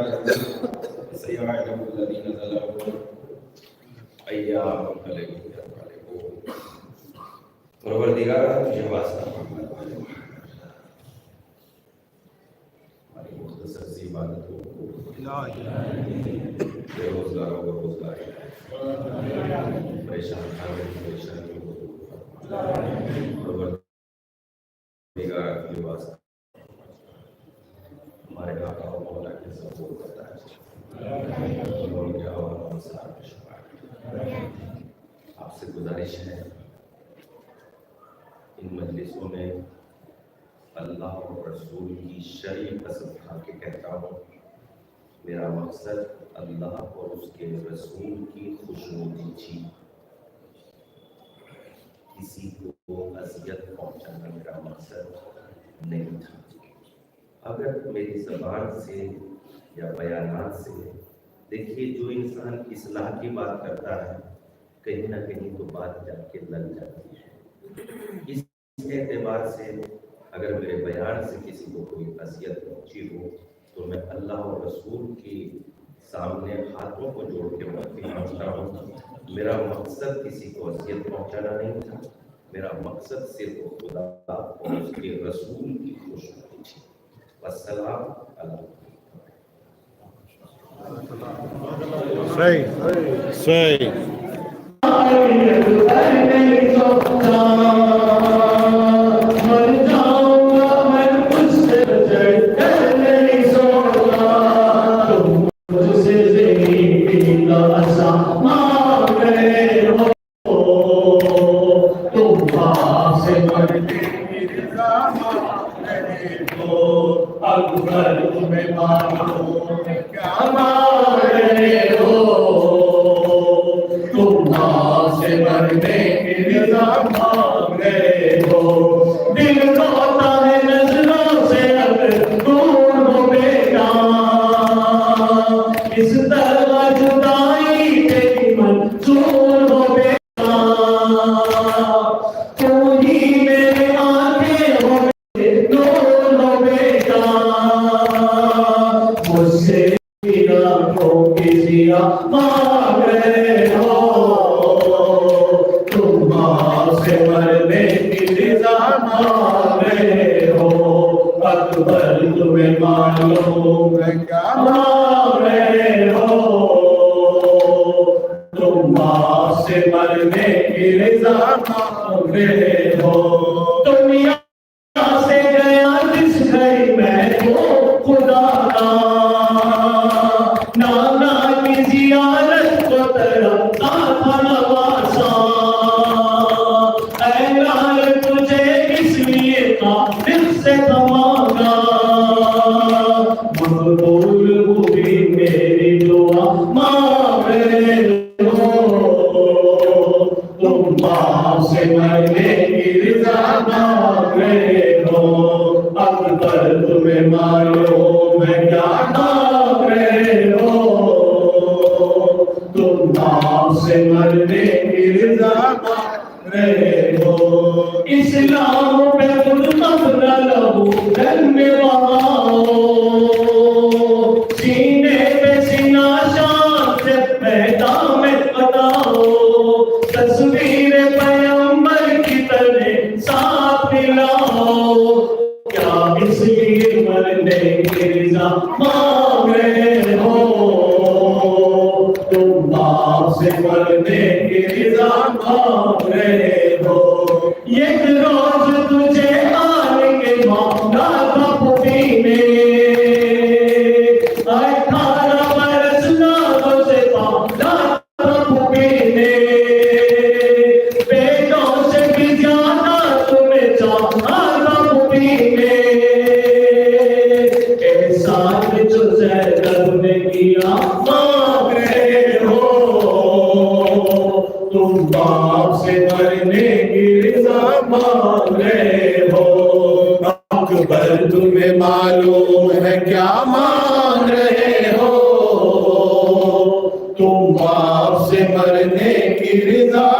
سيعلم الذين ظلموا أي يوم ينقلبون. پروردگار تجھے واسطہ محمد والے ہماری مختصر سی عبادتوں کو بے روزگاروں کو روزگاری پریشان پریشانیوں کو دور فرما. پروردگار کے واسطہ ہمارے آقا و مولا کے سبور کرتا ہے انہوں نے آواز مسئلہ میں شفاعت. آپ سے گزارش ہے ان مجلسوں میں اللہ اور رسول کی شرعی قسم کھا کے کہتا ہوں میرا مقصد اللہ اور اس کے رسول کی خوشنودی تھی. کسی کو اذیت پہنچانا میرا مقصد نہیں تھا. اگر میری زبان سے یا بیانات سے دیکھیے جو انسان اصلاح کی بات کرتا ہے کہیں نہ کہیں تو بات جا کے لگ جاتی ہے. اس اعتبار سے اگر میرے بیان سے کسی کو کوئی اذیت پہنچی ہو تو میں اللہ اور رسول کی سامنے ہاتھوں کو جوڑ کے معافی مانگتا ہوں. میرا مقصد کسی کو اذیت پہنچانا نہیں تھا. میرا مقصد صرف خدا اور اس کے رسول کی خوشنودی تھی. والسلام علیکم. صحیح صحیح تمہیں معلوم ہے کیا مان رہے ہو. تم باپ سے مرنے کی رضا